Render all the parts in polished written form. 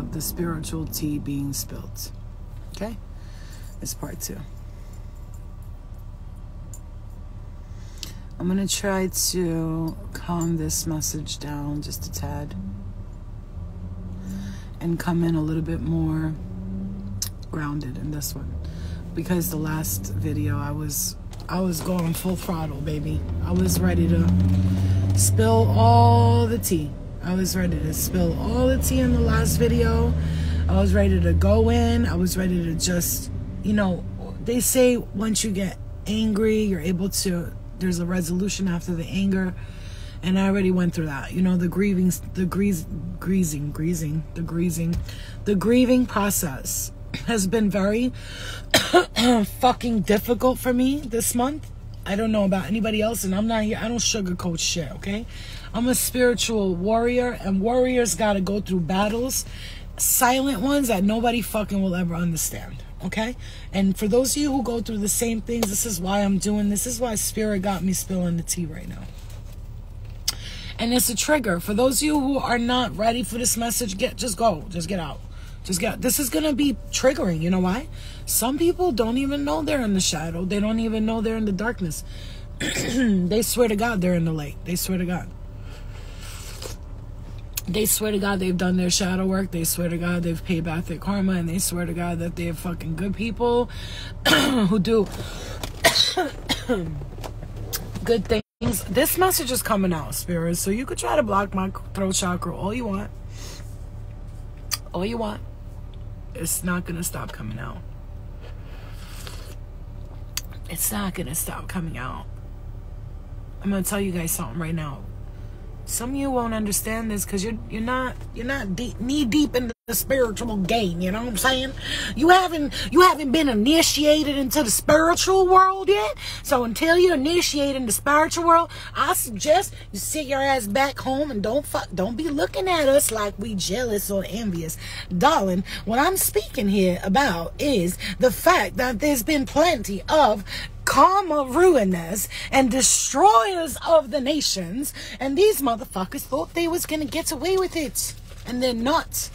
of the spiritual tea being spilt. Okay? It's part 2. I'm going to try to calm this message down just a tad and come in a little bit more grounded in this one, because the last video I was going full throttle, baby. I was ready to spill all the tea. I was ready to spill all the tea in the last video. I was ready to go in. I was ready to just, you know, they say once you get angry, you're able to, there's a resolution after the anger. And I already went through that. You know, the grieving process has been very fucking difficult for me this month. I don't know about anybody else, and I'm not here. I don't sugarcoat shit, okay? I'm a spiritual warrior, and warriors gotta go through battles, silent ones that nobody fucking will ever understand, okay? And for those of you who go through the same things, this is why I'm doing this. This is why Spirit got me spilling the tea right now. And it's a trigger. For those of you who are not ready for this message, just go. Just get out. This is going to be triggering. You know why? Some people don't even know they're in the shadow. They don't even know they're in the darkness. They swear to God they're in the light. They swear to God. They swear to God they've done their shadow work. They swear to God they've paid back their karma. And they swear to God that they're fucking good people who do good things. This message is coming out, Spirit. So you could try to block my throat chakra all you want. All you want. It's not going to stop coming out. It's not going to stop coming out. I'm going to tell you guys something right now. Some of you won't understand this because you're not knee deep in the spiritual game. You know what I'm saying? You haven't been initiated into the spiritual world yet. So until you're initiated in the spiritual world, I suggest you sit your ass back home and don't be looking at us like we jealous or envious, darling. What I'm speaking here about is the fact that there's been plenty of karma ruiners and destroyers of the nations, and these motherfuckers thought they was gonna get away with it, and they're not.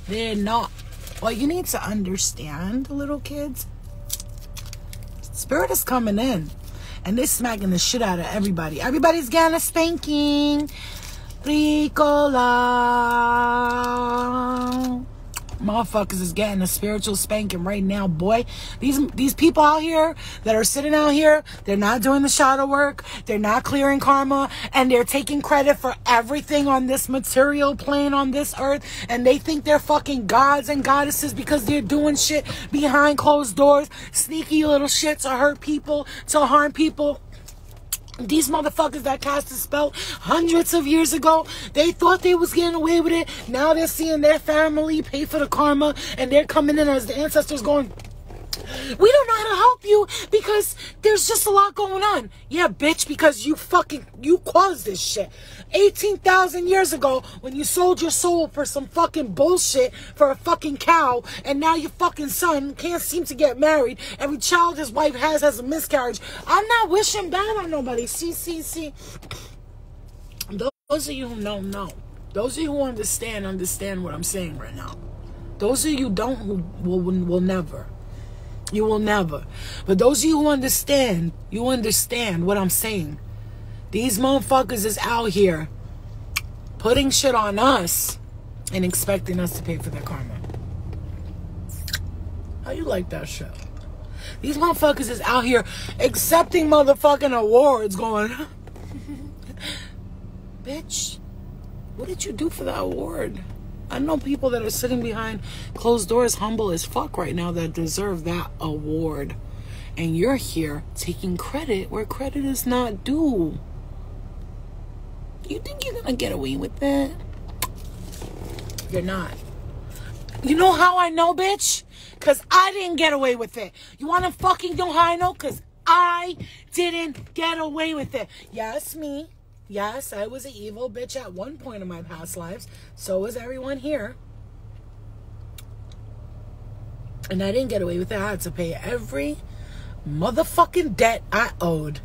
They're not. Well, you need to understand, little kids, Spirit is coming in and they're smacking the shit out of everybody. Everybody's getting a spanking. Ricola. Motherfuckers is getting a spiritual spanking right now, boy. These people out here that are sitting out here, they're not doing the shadow work, they're not clearing karma, and they're taking credit for everything on this material plane on this earth, and they think they're fucking gods and goddesses because they're doing shit behind closed doors, sneaky little shit to hurt people, to harm people. These motherfuckers that cast a spell hundreds of years ago, they thought they was getting away with it. Now they're seeing their family pay for the karma, and they're coming in as the ancestors going, we don't know how to help you because there's just a lot going on. Yeah, bitch, because you caused this shit. 18,000 years ago when you sold your soul for some fucking bullshit for a fucking cow, and now your fucking son can't seem to get married. Every child his wife has a miscarriage. I'm not wishing bad on nobody. See. Those of you who don't know. Those of you who understand what I'm saying right now. Those of you who don't, who will never. You will never. But those of you who understand, you understand what I'm saying. These motherfuckers is out here putting shit on us and expecting us to pay for their karma. How you like that shit? These motherfuckers is out here accepting motherfucking awards going, bitch, what did you do for that award? I know people that are sitting behind closed doors humble as fuck right now that deserve that award. And you're here taking credit where credit is not due. You think you're gonna get away with that? You're not. You know how I know, bitch? Because I didn't get away with it. You wanna fucking know how I know? Because I didn't get away with it. Yes, me. Yes, I was an evil bitch at one point in my past lives. So was everyone here. And I didn't get away with it. I had to pay every motherfucking debt I owed.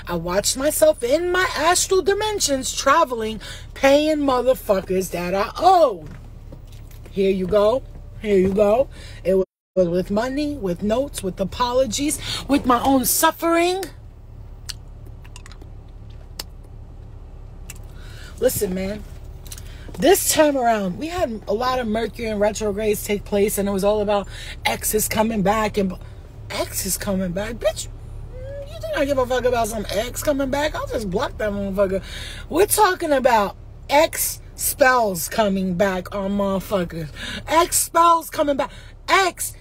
I watched myself in my astral dimensions traveling, paying motherfuckers that I owed. Here you go. Here you go. It was with money, with notes, with apologies, with my own suffering. Listen, man. This time around, we had a lot of Mercury and retrogrades take place, and it was all about exes coming back. And exes coming back? Bitch, you think I give a fuck about some ex coming back? I'll just block that motherfucker. We're talking about ex spells coming back on motherfuckers. Ex spells coming back. Ex,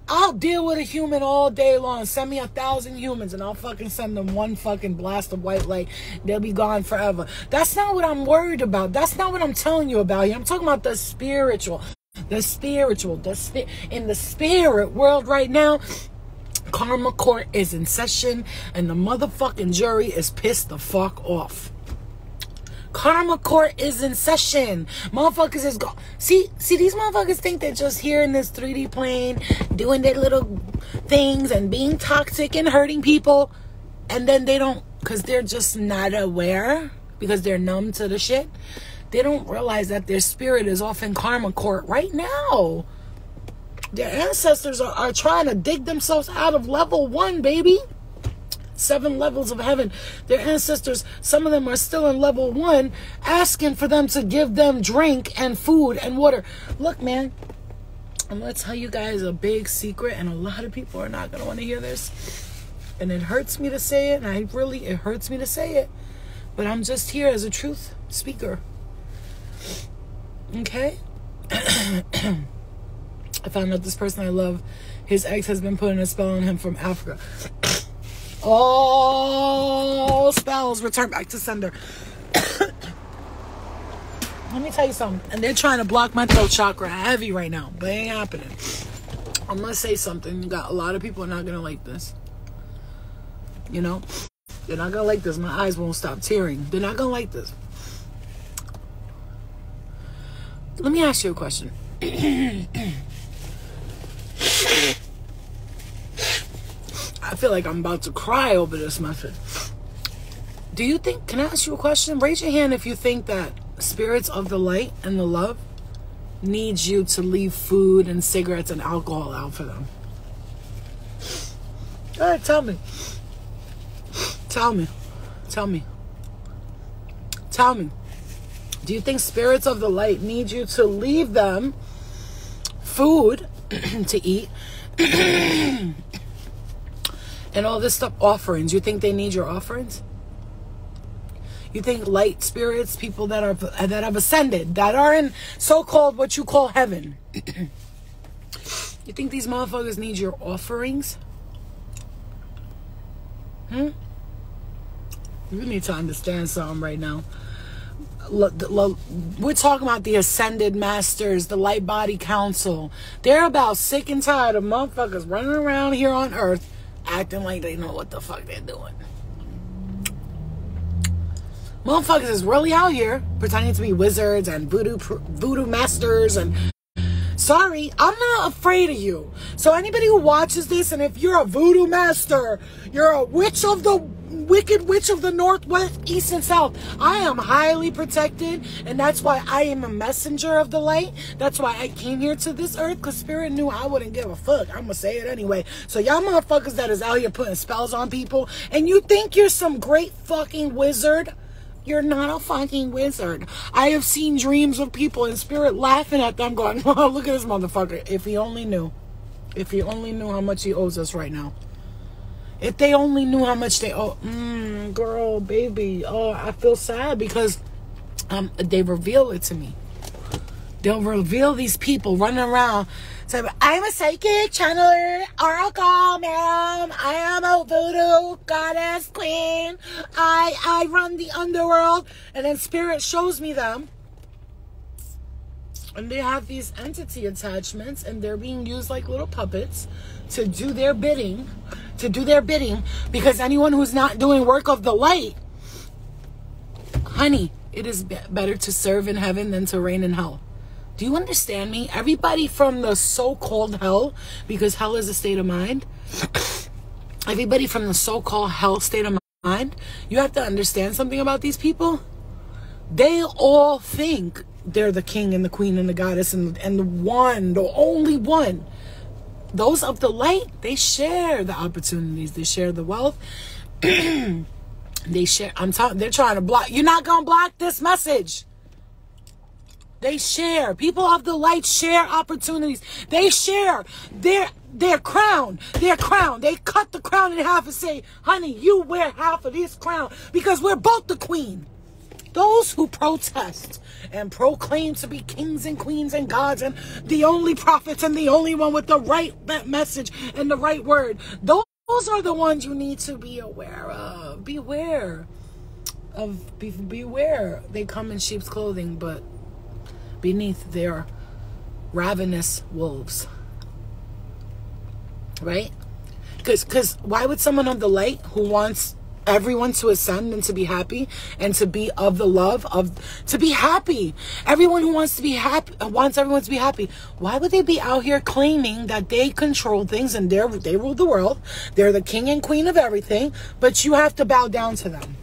I'll deal with a human all day long. Send me 1,000 humans and I'll fucking send them one fucking blast of white light. They'll be gone forever. That's not what I'm worried about. That's not what I'm telling you about here. I'm talking about the spiritual. The spiritual. In the spirit world right now, Karma Court is in session and the motherfucking jury is pissed the fuck off. Karma Court is in session. Motherfuckers is go. See, these motherfuckers think they're just here in this 3D plane, doing their little things and being toxic and hurting people, and then they don't, because they're just not aware, because they're numb to the shit. They don't realize that their spirit is off in Karma Court right now. Their ancestors are trying to dig themselves out of level 1, baby. 7 levels of heaven. Their ancestors, some of them are still in level 1, asking for them to give them drink and food and water. Look, man, I'm going to tell you guys a big secret, and a lot of people are not going to want to hear this. And it hurts me to say it, and it hurts me to say it. But I'm just here as a truth speaker. Okay? I found out this person I love, his ex has been putting a spell on him from Africa. All spells return back to sender. Let me tell you something. And they're trying to block my throat chakra heavy right now. But it ain't happening. I'm going to say something. You got a lot of people are not going to like this. You know? They're not going to like this. My eyes won't stop tearing. They're not going to like this. Let me ask you a question. I feel like I'm about to cry over this method. Do you think, can I ask you a question? Raise your hand if you think that spirits of the light and the love need you to leave food and cigarettes and alcohol out for them. All right, tell me. Tell me. Tell me. Tell me. Do you think spirits of the light need you to leave them food to eat and all this stuff, offerings? You think they need your offerings? You think light spirits, people that have ascended, that are in so-called what you call heaven, you think these motherfuckers need your offerings? You need to understand something right now. We're talking about the ascended masters, the light body council. They're about sick and tired of motherfuckers running around here on earth acting like they know what the fuck they're doing. Motherfuckers is really out here pretending to be wizards and voodoo masters. And sorry, I'm not afraid of you. So anybody who watches this, and if you're a voodoo master, you're a witch of the wicked witch of the northwest, east, and south, I am highly protected, and that's why I am a messenger of the light. That's why I came here to this earth, because Spirit knew I wouldn't give a fuck. I'm gonna say it anyway. So y'all motherfuckers that is out here putting spells on people, and you think you're some great fucking wizard, you're not a fucking wizard. I have seen dreams of people in Spirit laughing at them going, oh, look at this motherfucker. If he only knew. If he only knew how much he owes us right now. If they only knew how much they owe. Girl, baby. Oh, I feel sad because they reveal it to me. They'll reveal these people running around saying, I'm a psychic channeler, oracle, ma'am. I am a voodoo goddess queen. I run the underworld. And then Spirit shows me them. And they have these entity attachments, and they're being used like little puppets to do their bidding. Because anyone who's not doing work of the light, honey, it is better to serve in heaven than to reign in hell. Do you understand me? Everybody from the so-called hell, because hell is a state of mind. Everybody from the so-called hell state of mind, you have to understand something about these people. They all think they're the king and the queen and the goddess and the only one. Those of the light, they share the opportunities. They share the wealth. They share. They're trying to block. You're not going to block this message. They share. People of the light share opportunities. They share their crown. Their crown. They cut the crown in half and say, honey, you wear half of this crown because we're both the queen. Those who protest and proclaim to be kings and queens and gods and the only prophets and the only one with the right message and the right word, those are the ones you need to be aware of. Beware. They come in sheep's clothing, but beneath their ravenous wolves. Right? Because why would someone of the light who wants everyone to ascend and to be happy and to be of the love of to be happy, everyone who wants to be happy wants everyone to be happy, why would they be out here claiming that they control things and they rule the world, they're the king and queen of everything, but you have to bow down to them?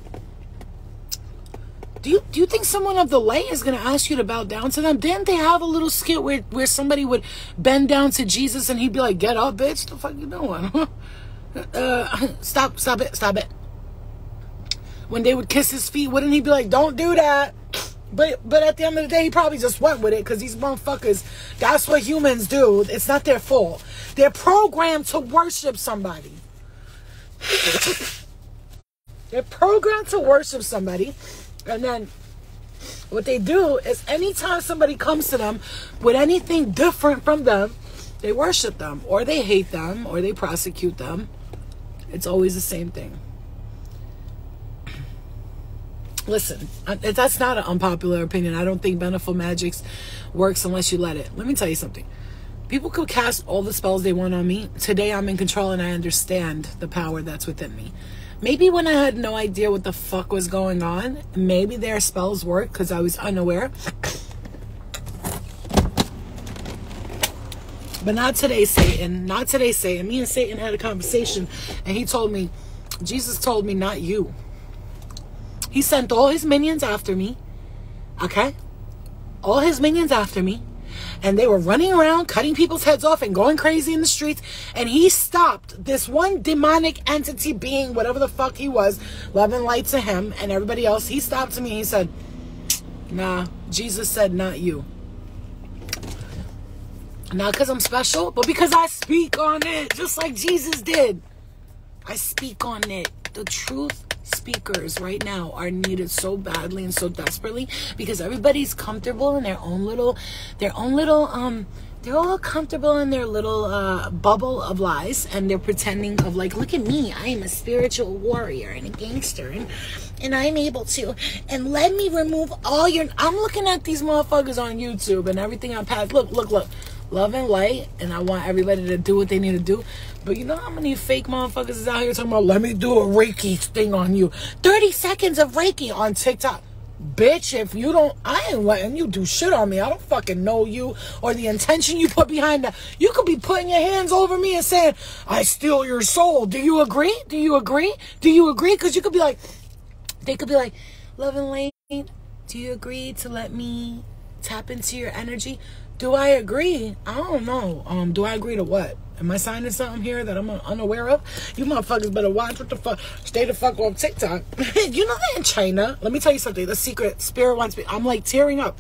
Do you think someone of the light is going to ask you to bow down to them? Didn't they have a little skit where somebody would bend down to Jesus and he'd be like, get up, bitch, the fuck you doing? Stop it. When they would kiss his feet, wouldn't he be like, don't do that? But at the end of the day, he probably just went with it because these motherfuckers, that's what humans do. It's not their fault. They're programmed to worship somebody. They're programmed to worship somebody. And then what they do is anytime somebody comes to them with anything different from them, they worship them or they hate them or they prosecute them. It's always the same thing. Listen, that's not an unpopular opinion. I don't think beneficial magic works unless you let it. Let me tell you something. People could cast all the spells they want on me. Today I'm in control and I understand the power that's within me. Maybe when I had no idea what the fuck was going on, maybe their spells worked because I was unaware. But not today, Satan. Not today, Satan. Me and Satan had a conversation and he told me, Jesus told me, not you. He sent all his minions after me. Okay? All his minions after me. And they were running around, cutting people's heads off and going crazy in the streets. And he stopped this one demonic entity being, whatever the fuck he was, love and light to him and everybody else. He stopped to me and he said, nah, Jesus said, not you. Not because I'm special, but because I speak on it, just like Jesus did. I speak on it. The truth speakers right now are needed so badly and so desperately because everybody's comfortable in they're all comfortable in their little bubble of lies, and they're pretending of like, look at me, I am a spiritual warrior and a gangster and I'm able to, and let me remove all your, I'm looking at these motherfuckers on YouTube and everything I've had, look, love and light, and I want everybody to do what they need to do. But you know how many fake motherfuckers is out here talking about, let me do a Reiki thing on you. 30 seconds of Reiki on TikTok. Bitch, if you don't, I ain't letting you do shit on me. I don't fucking know you or the intention you put behind that. You could be putting your hands over me and saying, I steal your soul. Do you agree? Do you agree? Do you agree? Because you could be like, they could be like, love and light, do you agree to let me tap into your energy? Do I agree? I don't know. Do I agree to what? Am I signing something here that I'm unaware of? You motherfuckers better watch what the fuck. Stay the fuck off TikTok. You know that in China, let me tell you something. The secret, Spirit wants me. I'm like tearing up.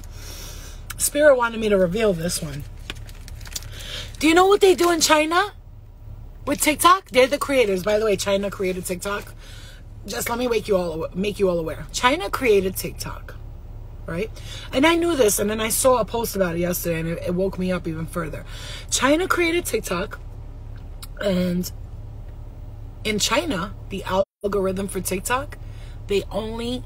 Spirit wanted me to reveal this one. Do you know what they do in China with TikTok? They're the creators. By the way, China created TikTok. Just let me make you all aware. China created TikTok. Right? And I knew this, and then I saw a post about it yesterday, and it woke me up even further. China created TikTok, and in China, the algorithm for TikTok, they only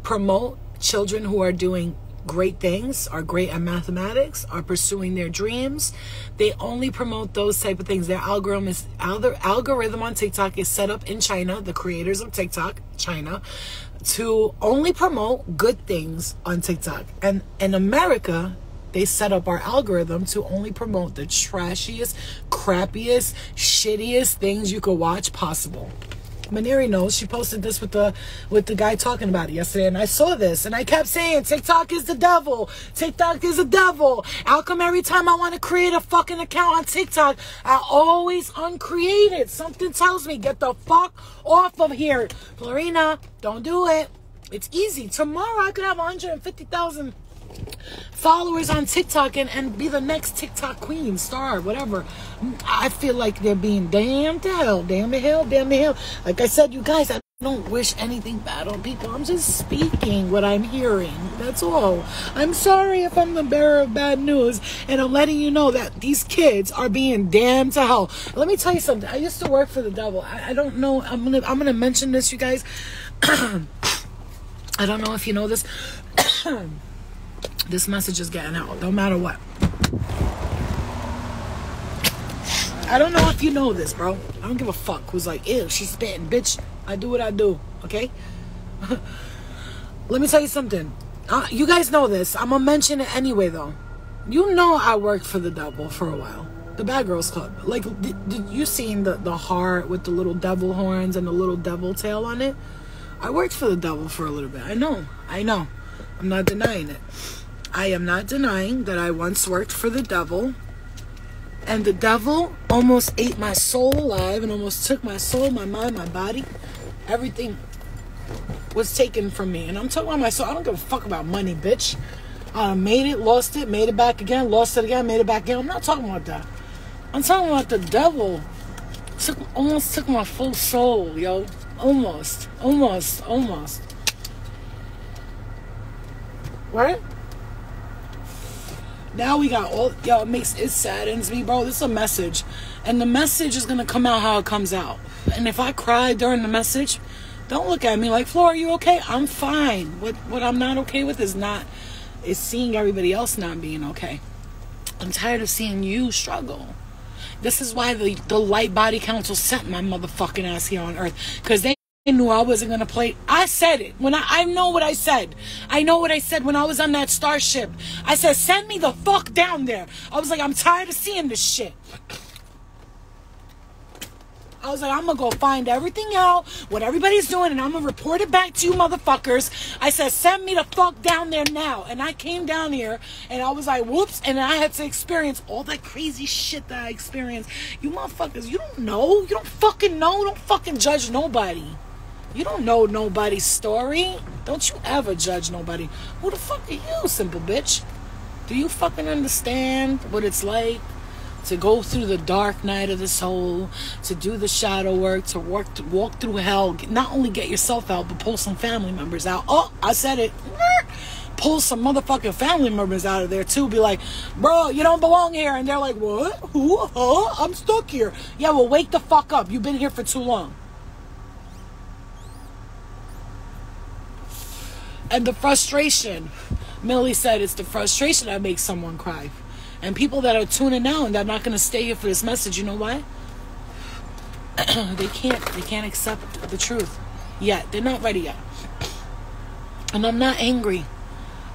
promote children who are doing great things, are great at mathematics, are pursuing their dreams. They only promote those type of things. Their algorithm on TikTok is set up in China, the creators of TikTok, China, to only promote good things on TikTok. And in America, they set up our algorithm to only promote the trashiest, crappiest, shittiest things you could watch possible. Maneri knows. She posted this with the guy talking about it yesterday, and I saw this, and I kept saying, TikTok is the devil. TikTok is the devil. How come every time I want to create a fucking account on TikTok, I always uncreate it? Something tells me, get the fuck off of here. Florina, don't do it. It's easy. Tomorrow I could have 150,000 followers on TikTok and be the next TikTok queen, star, whatever. I feel like they're being damn to hell. Damn to hell, damn to hell. Like I said, you guys, I don't wish anything bad on people. I'm just speaking what I'm hearing. That's all. I'm sorry if I'm the bearer of bad news, and I'm letting you know that these kids are being damned to hell. Let me tell you something. I used to work for the devil. I don't know. I'm gonna mention this, you guys. I don't know if you know this. This message is getting out, no matter what. I don't know if you know this, bro. I don't give a fuck who's like, ew, she's spitting. Bitch, I do what I do, okay? Let me tell you something. You guys know this. I'm going to mention it anyway, though. You know I worked for the devil for a while. The Bad Girls Club. Like, did you seen the heart with the little devil horns and the little devil tail on it? I worked for the devil for a little bit. I know. I'm not denying it. I am not denying that I once worked for the devil, and the devil almost ate my soul alive and almost took my soul, my mind, my body. Everything was taken from me. And I'm talking about my soul. I don't give a fuck about money, bitch. Made it, lost it, made it back again, lost it again, made it back again. I'm not talking about that. I'm talking about the devil almost took my full soul, yo. Almost. Right? Now we got all, yo, it saddens me, bro. This is a message. And the message is going to come out how it comes out. And if I cry during the message, don't look at me like, Flo, are you okay? I'm fine. What I'm not okay with is seeing everybody else not being okay. I'm tired of seeing you struggle. This is why the Light Body Council sent my motherfucking ass here on Earth. Because they knew I wasn't going to play. I said it. I know what I said. I know what I said when I was on that starship. I said, send me the fuck down there. I was like, I'm tired of seeing this shit. I was like, I'm going to go find everything out, what everybody's doing, and I'm going to report it back to you motherfuckers. I said, send me the fuck down there now. And I came down here, and I was like, whoops, and I had to experience all that crazy shit that I experienced. You motherfuckers, you don't know. You don't fucking know. Don't fucking judge nobody. You don't know nobody's story. Don't you ever judge nobody. Who the fuck are you, simple bitch? Do you fucking understand what it's like to go through the dark night of the soul, to do the shadow work, to walk through hell, not only get yourself out, but pull some family members out? Oh, I said it. Pull some motherfucking family members out of there too. Be like, bro, you don't belong here. And they're like, what? Who? Huh? I'm stuck here. Yeah, well, wake the fuck up. You've been here for too long. And the frustration, Millie said, it's the frustration that makes someone cry. And people that are tuning out and they're not going to stay here for this message, you know why? They can't accept the truth yet. They're not ready yet. And I'm not angry.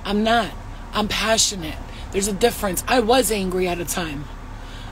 I'm not. I'm passionate. There's a difference. I was angry at a time.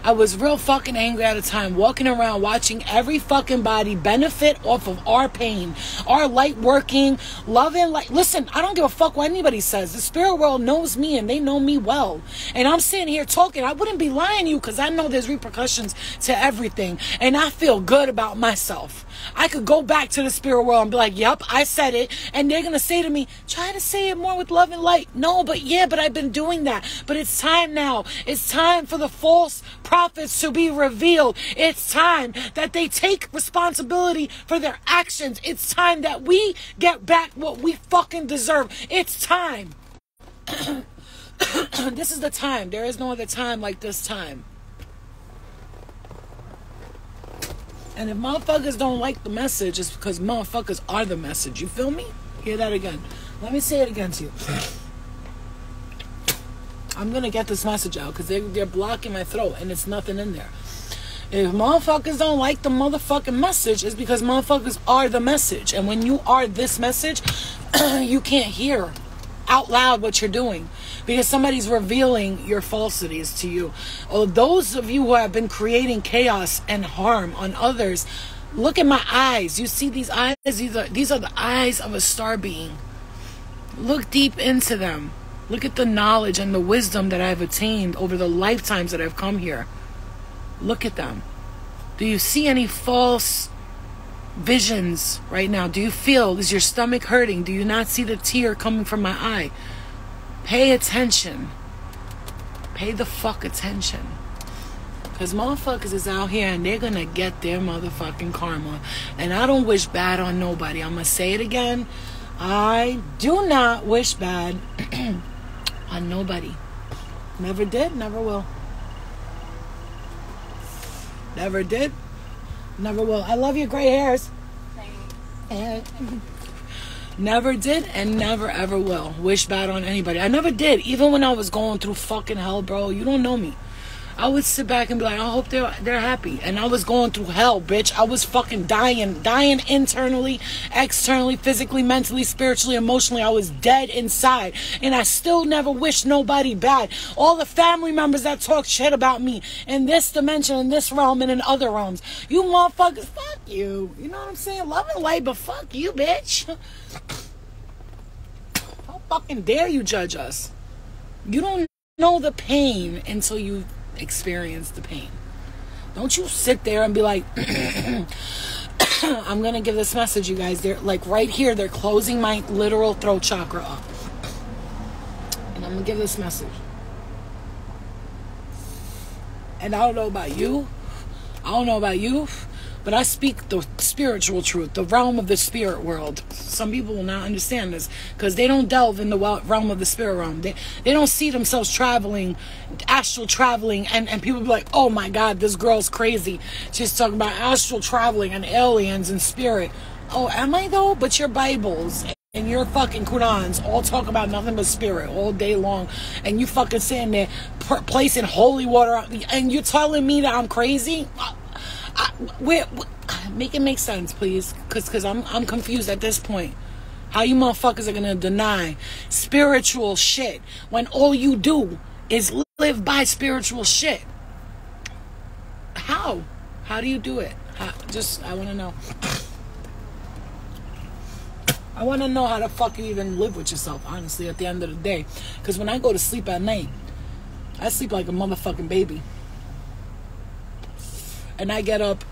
I was real fucking angry at a time, walking around watching every fucking body benefit off of our pain, our light working, loving, like, listen, I don't give a fuck what anybody says. The spirit world knows me and they know me well. And I'm sitting here talking. I wouldn't be lying to you because I know there's repercussions to everything. And I feel good about myself. I could go back to the spirit world and be like, yep, I said it. And they're going to say to me, try to say it more with love and light. No, but I've been doing that. But it's time now. It's time for the false prophets to be revealed. It's time that they take responsibility for their actions. It's time that we get back what we fucking deserve. It's time. This is the time. There is no other time like this time. And if motherfuckers don't like the message, it's because motherfuckers are the message. You feel me? Hear that again. Let me say it again to you. I'm going to get this message out because they're blocking my throat and it's nothing in there. If motherfuckers don't like the motherfucking message, it's because motherfuckers are the message. And when you are this message, you can't hear out loud what you're doing because somebody's revealing your falsities to you. Or those of you who have been creating chaos and harm on others, Look at my eyes. You see these eyes? These are the eyes of a star being. Look deep into them. Look at the knowledge and the wisdom that I've attained over the lifetimes that I've come here. Look at them. Do you see any false visions right now? Do you feel, is your stomach hurting? Do you not see the tear coming from my eye? Pay attention. Pay the fuck attention. Because motherfuckers is out here and they're going to get their motherfucking karma. And I don't wish bad on nobody. I'm going to say it again. I do not wish bad on nobody. Never did, never will. Never did, never will. I love your gray hairs. And never did and never ever will wish bad on anybody. I never did. Even when I was going through fucking hell, bro. You don't know me. I would sit back and be like, I hope they're happy. And I was going through hell, bitch. I was fucking dying internally, externally, physically, mentally, spiritually, emotionally. I was dead inside. And I still never wished nobody bad. All the family members that talk shit about me in this dimension, in this realm, and in other realms. You motherfuckers, fuck you. You know what I'm saying? Love and light, but fuck you, bitch. How fucking dare you judge us? You don't know the pain until you experience the pain. Don't you sit there and be like, I'm gonna give this message, you guys. They're like right here, they're closing my literal throat chakra up. And I'm gonna give this message. And I don't know about you. But I speak the spiritual truth, the realm of the spirit world. Some people will not understand this because they don't delve in the realm of the spirit realm. They don't see themselves traveling, astral traveling, and people be like, oh my God, this girl's crazy. She's talking about astral traveling and aliens and spirit. Oh, am I though? But your Bibles and your fucking Qurans all talk about nothing but spirit all day long. And you fucking sitting there placing holy water and you're telling me that I'm crazy? Make it make sense, please, because I'm confused at this point. How you motherfuckers are gonna deny spiritual shit when all you do is live by spiritual shit? How do you do it? I want to know. I want to know how the fuck you even live with yourself, honestly, at the end of the day. Because when I go to sleep at night, I sleep like a motherfucking baby. And I get up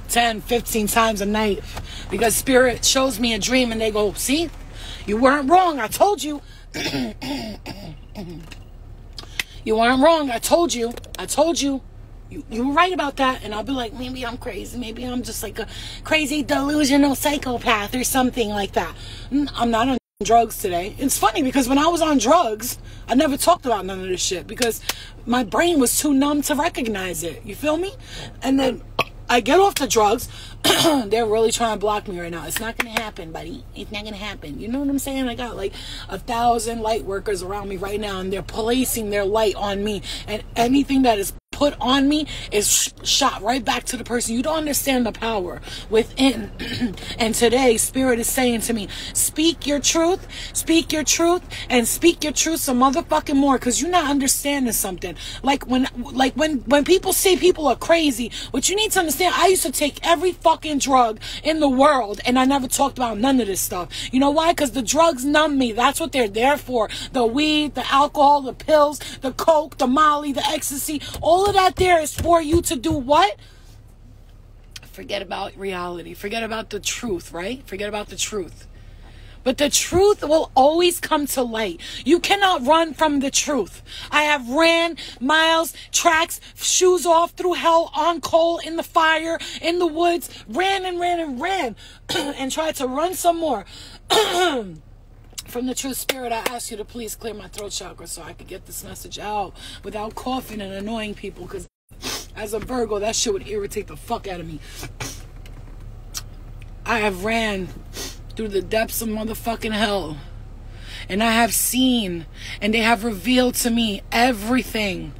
10, 15 times a night because spirit shows me a dream and they go, see, you weren't wrong. I told you. You weren't wrong. I told you. You were right about that. And I'll be like, maybe I'm crazy. Maybe I'm just like a crazy delusional psychopath or something like that. I'm not on drugs today. It's funny because when I was on drugs, I never talked about none of this shit because my brain was too numb to recognize it. You feel me? And then I get off the drugs. They're really trying to block me right now. It's not going to happen, buddy. It's not going to happen. You know what I'm saying? I got like 1,000 light workers around me right now, and they're placing their light on me. And anything that is put on me is shot right back to the person. You don't understand the power within. And today, Spirit is saying to me, speak your truth, and speak your truth some motherfucking more, because you're not understanding something. Like when people say people are crazy, what you need to understand, I used to take every fucking drug in the world, and I never talked about none of this stuff. You know why? Because the drugs numb me. That's what they're there for. The weed, the alcohol, the pills, the coke, the molly, the ecstasy, all of that there is for you to do what? Forget about reality. Forget about the truth, right? Forget about the truth. But the truth will always come to light. You cannot run from the truth. I have ran miles, tracks, shoes off through hell, on coal, in the fire, in the woods, ran and tried to run some more. From the true Spirit, I ask you to please clear my throat chakra so I could get this message out without coughing and annoying people, because as a Virgo, that shit would irritate the fuck out of me. I have ran through the depths of motherfucking hell, and I have seen, and they have revealed to me everything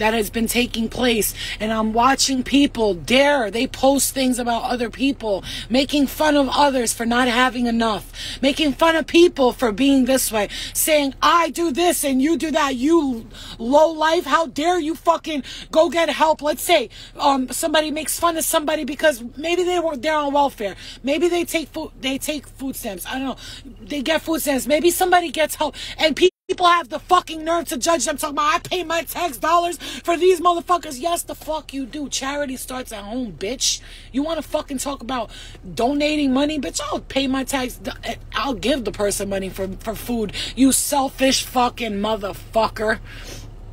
that has been taking place. And I'm watching people they post things about other people, making fun of others for not having enough, making fun of people for being this way, saying, I do this and you do that, you low life, how dare you fucking go get help. Let's say somebody makes fun of somebody because maybe they're on welfare, maybe they take food stamps, I don't know, they get food stamps, maybe somebody gets help, and people have the fucking nerve to judge them, talking about, I pay my tax dollars for these motherfuckers. Yes, the fuck you do. Charity starts at home, bitch. You want to fucking talk about donating money? Bitch, I'll pay my tax. I'll give the person money for food. You selfish fucking motherfucker.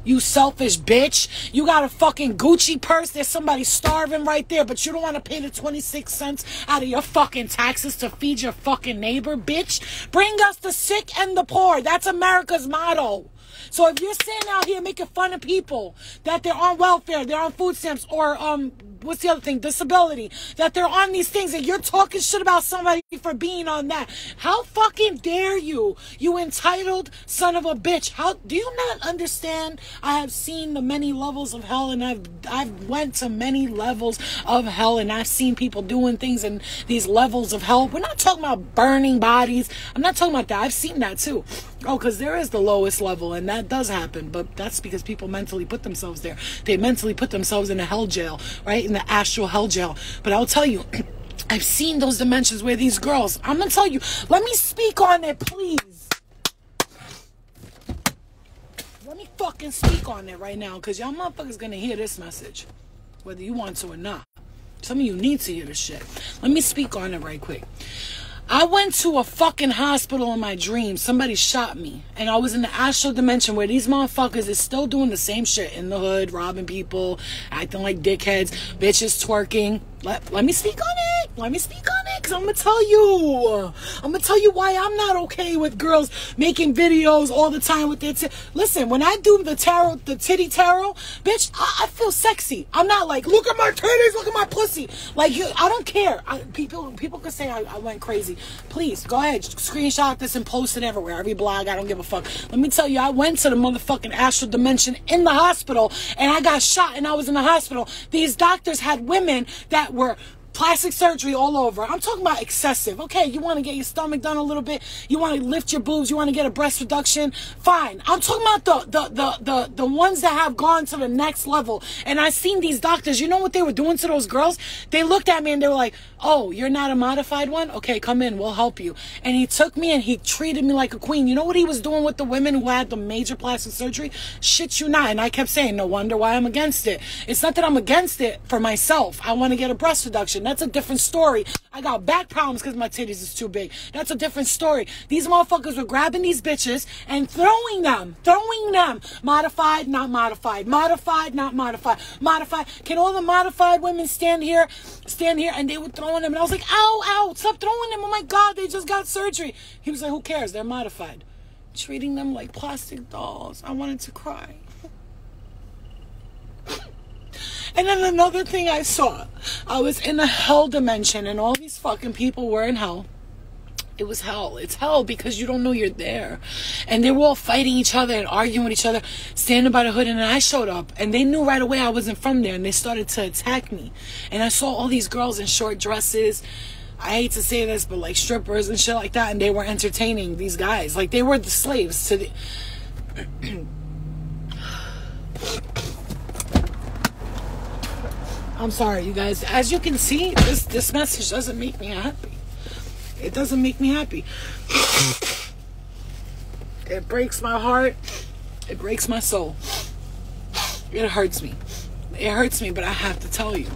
You selfish bitch. You got a fucking Gucci purse. There's somebody starving right there, but you don't want to pay the 26 cents out of your fucking taxes to feed your fucking neighbor, bitch. Bring us the sick and the poor. That's America's motto. So if you're sitting out here making fun of people that they're on welfare, they're on food stamps, or what's the other thing, disability, that they're on these things, and you're talking shit about somebody for being on that, how fucking dare you, you entitled son of a bitch? How do you not understand? I have seen the many levels of hell, and I've went to many levels of hell, and I've seen people doing things in these levels of hell. We're not talking about burning bodies. I'm not talking about that. I've seen that too. Oh, because there is the lowest level, and that does happen, but that's because people mentally put themselves there. They mentally put themselves in a hell jail, right? In the astral hell jail. But I'll tell you, I've seen those dimensions where these girls, I'm going to tell you, let me speak on it, please. Let me fucking speak on it right now, because y'all motherfuckers going to hear this message, whether you want to or not. Some of you need to hear this shit. Let me speak on it right quick. I went to a fucking hospital in my dreams. Somebody shot me. And I was in the astral dimension where these motherfuckers is still doing the same shit in the hood, robbing people, acting like dickheads, bitches twerking. Let me speak on it. Let me speak on it, because I'm going to tell you. I'm going to tell you why I'm not okay with girls making videos all the time with their Listen, when I do the tarot, the titty tarot, bitch, I feel sexy. I'm not like, look at my titties, look at my pussy. Like, I don't care. People could say I went crazy. Please, go ahead, screenshot this and post it everywhere. Every blog, I don't give a fuck. Let me tell you, I went to the motherfucking astral dimension in the hospital, and I got shot, and I was in the hospital. These doctors had women that were plastic surgery all over. I'm talking about excessive. Okay, you want to get your stomach done a little bit, you want to lift your boobs, you want to get a breast reduction, fine. I'm talking about the ones that have gone to the next level. And I seen these doctors, you know what they were doing to those girls? They looked at me and they were like, oh, you're not a modified one? Okay, come in, we'll help you. And he took me and he treated me like a queen. You know what he was doing with the women who had the major plastic surgery? Shit you not. And I kept saying, no wonder why I'm against it. It's not that I'm against it for myself. I want to get a breast reduction. That's a different story. I got back problems because my titties is too big. That's a different story. These motherfuckers were grabbing these bitches and throwing them. Modified, not modified. Modified, not modified. Modified. Can all the modified women stand here? And they were throwing them. And I was like, ow, ow, stop throwing them. Oh my God, they just got surgery. He was like, who cares? They're modified. Treating them like plastic dolls. I wanted to cry. And then another thing I saw, I was in a hell dimension and all these fucking people were in hell. It was hell. It's hell because you don't know you're there. And they were all fighting each other and arguing with each other, standing by the hood. And then I showed up and they knew right away I wasn't from there and they started to attack me. And I saw all these girls in short dresses. I hate to say this, but like strippers and shit like that. And they were entertaining these guys. Like they were the slaves to the... I'm sorry, you guys. As you can see, this message doesn't make me happy. It doesn't make me happy. It breaks my heart. It breaks my soul. It hurts me. It hurts me, but I have to tell you.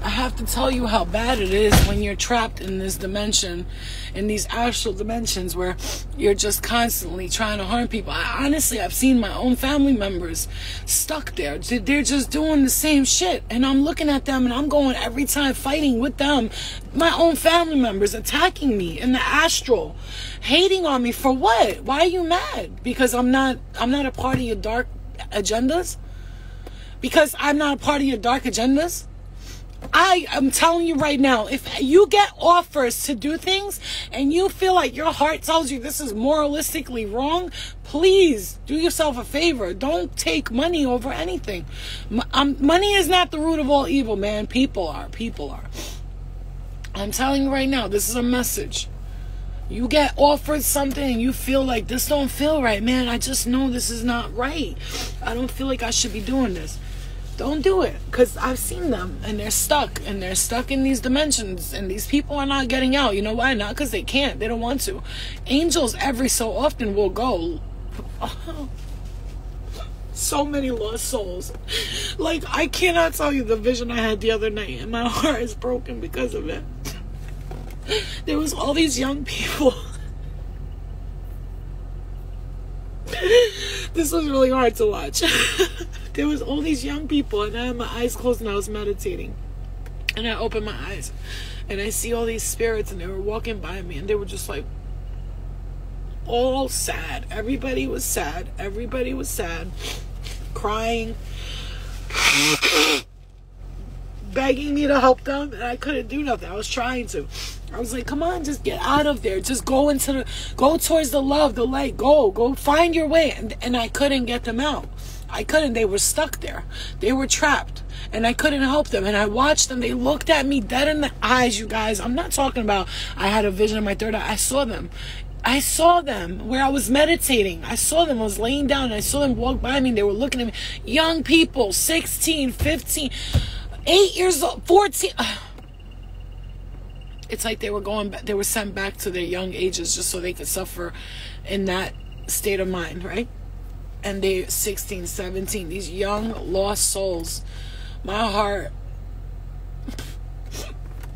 I have to tell you how bad it is when you're trapped in this dimension, in these astral dimensions where you're just constantly trying to harm people. I've seen my own family members stuck there. They're just doing the same shit. And I'm looking at them and I'm going every time fighting with them. My own family members attacking me in the astral, hating on me for what? Why are you mad? Because I'm not a part of your dark agendas? Because I'm not a part of your dark agendas? I am telling you right now, if you get offers to do things and you feel like your heart tells you this is moralistically wrong, please do yourself a favor. Don't take money over anything. Money is not the root of all evil, man. People are. People are. I'm telling you right now, this is a message. You get offered something and you feel like this don't feel right, man. I just know this is not right. I don't feel like I should be doing this. Don't do it, because I've seen them and they're stuck in these dimensions, and these people are not getting out. You know why? Not because they can't, they don't want to. Angels every so often will go. So many lost souls. Like, I cannot tell you the vision I had the other night, and my heart is broken because of it. There was all these young people. This was really hard to watch. There was all these young people, and I had my eyes closed and I was meditating. And I opened my eyes and I see all these spirits, and they were walking by me, and they were just like all sad. Everybody was sad. Everybody was sad. Crying. Begging me to help them, and I couldn't do nothing. I was trying to. I was like, come on, just get out of there. Just go towards the love, the light. Go find your way. And I couldn't get them out. I couldn't. They were stuck there. They were trapped, and I couldn't help them. And I watched them. They looked at me dead in the eyes, you guys. I'm not talking about I had a vision in my third eye. I saw them. I saw them where I was meditating. I saw them. I was laying down, and I saw them walk by me, and they were looking at me. Young people, 16, 15, 8 years old, 14. It's like they were going back. They were sent back to their young ages just so they could suffer in that state of mind, right? And they 16, 17, these young lost souls. My heart,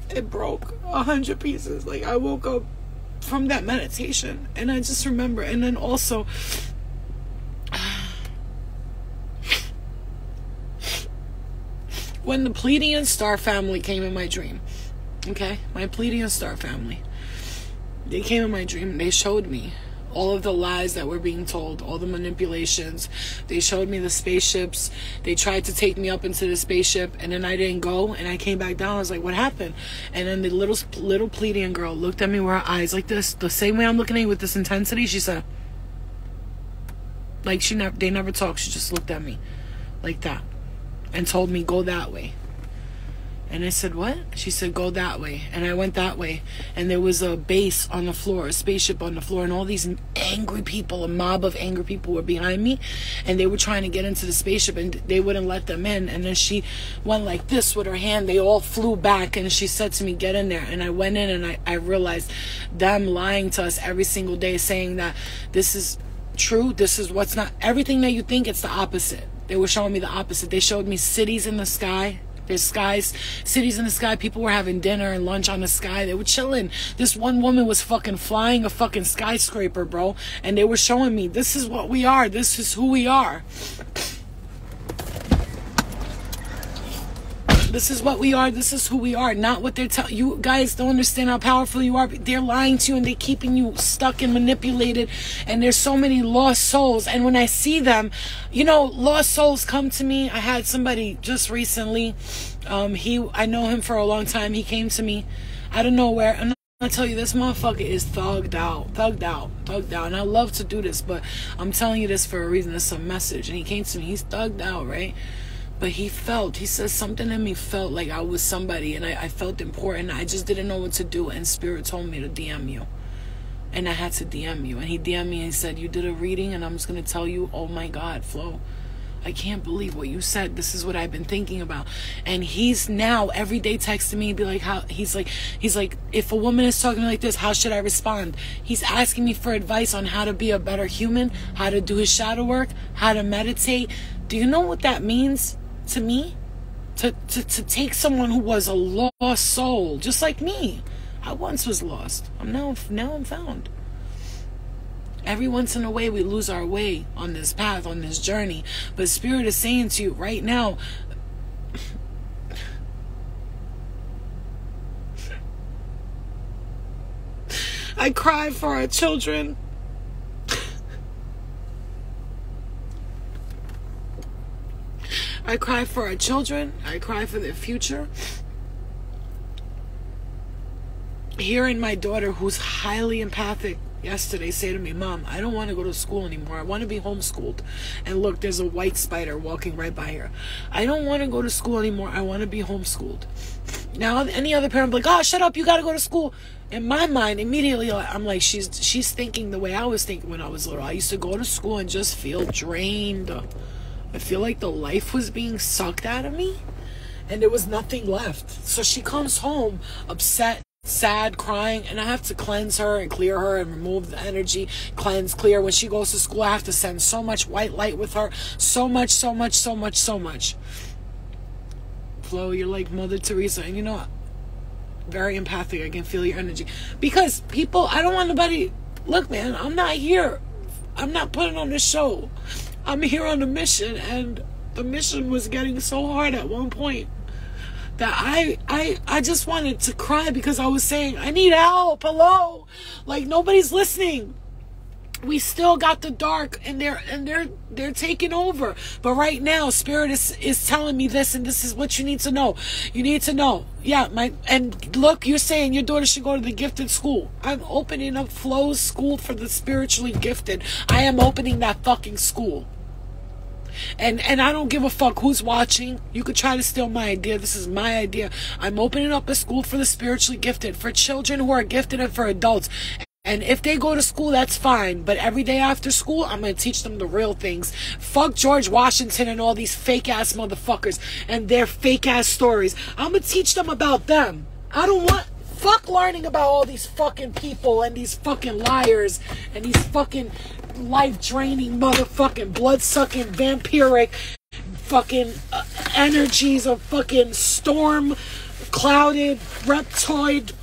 it broke 100 pieces. Like, I woke up from that meditation, and I just remember. And then also, when the Pleiadian star family came in my dream, okay, my Pleiadian star family, they came in my dream, and they showed me all of the lies that were being told, all the manipulations. They showed me the spaceships. They tried to take me up into the spaceship, and then I didn't go, and I came back down. I was like, what happened? And then the little Pleiadian girl looked at me with her eyes like this, the same way I'm looking at you with this intensity. She said, like, they never talked. She just looked at me like that and told me, go that way. And I said, what? She said, go that way. And I went that way. And there was a base on the floor, a spaceship on the floor. And all these angry people, a mob of angry people were behind me. And they were trying to get into the spaceship, and they wouldn't let them in. And then she went like this with her hand. They all flew back. And she said to me, get in there. And I went in, and I realized them lying to us every single day, saying that this is true. This is what's not. Everything that you think, it's the opposite. They were showing me the opposite. They showed me cities in the sky. There's cities in the sky. People were having dinner and lunch on the sky. They were chilling. This one woman was fucking flying a fucking skyscraper, bro. And they were showing me, this is what we are. This is who we are. This is what we are. This is who we are. Not what they're telling you. Guys don't understand how powerful you are. They're lying to you, and they're keeping you stuck and manipulated. And there's so many lost souls. And when I see them, you know, lost souls come to me. I had somebody just recently. I know him for a long time. He came to me out of nowhere. And I tell you, this motherfucker is thugged out. And I love to do this, but I'm telling you this for a reason. It's a message. And he came to me. He's thugged out, right? But he says something in me felt like I was somebody, and I felt important. I just didn't know what to do, and Spirit told me to DM you. And I had to DM you. And he DM'd me and he said, you did a reading, and I'm just going to tell you, oh my God, Flo, I can't believe what you said. This is what I've been thinking about. And he's now every day texting me, be like, he's like, if a woman is talking to me like this, how should I respond? He's asking me for advice on how to be a better human, how to do his shadow work, how to meditate. Do you know what that means to me? To take someone who was a lost soul, just like me. I once was lost. Now I'm found. Every once in a way we lose our way on this path, on this journey. But Spirit is saying to you right now, I cry for our children. I cry for our children. I cry for their future. hearing my daughter, who's highly empathic, yesterday say to me, Mom, I don't want to go to school anymore. I want to be homeschooled. And look, there's a white spider walking right by here. I don't want to go to school anymore. I want to be homeschooled. Now, any other parent will be like, oh, shut up, you got to go to school. In my mind, immediately, I'm like, she's thinking the way I was thinking when I was little. I used to go to school and just feel drained. I feel like the life was being sucked out of me, and there was nothing left. So she comes home upset, sad, crying, and I have to cleanse her and clear her and remove the energy, cleanse, clear. When she goes to school, I have to send so much white light with her. So much. Flo, you're like Mother Teresa, and you know, very empathic. I can feel your energy. Because people, I don't want nobody, look, man, I'm not here. I'm not putting on a show. I'm here on a mission, and the mission was getting so hard at one point that I just wanted to cry, because I was saying, I need help. Hello. Like, nobody's listening. We still got the dark, and they're taking over. But right now, Spirit is telling me this, and this is what you need to know. You need to know. Yeah, and look, you're saying your daughter should go to the gifted school. I'm opening up Flo's school for the spiritually gifted. I am opening that fucking school. And I don't give a fuck who's watching. You could try to steal my idea. This is my idea. I'm opening up a school for the spiritually gifted, for children who are gifted, and for adults. And if they go to school, that's fine. But every day after school, I'm going to teach them the real things. Fuck George Washington and all these fake-ass motherfuckers and their fake-ass stories. I'm going to teach them about them. I don't want... Fuck learning about all these fucking people and these fucking liars and these fucking life-draining motherfucking blood-sucking vampiric fucking energies of fucking storm-clouded reptoid...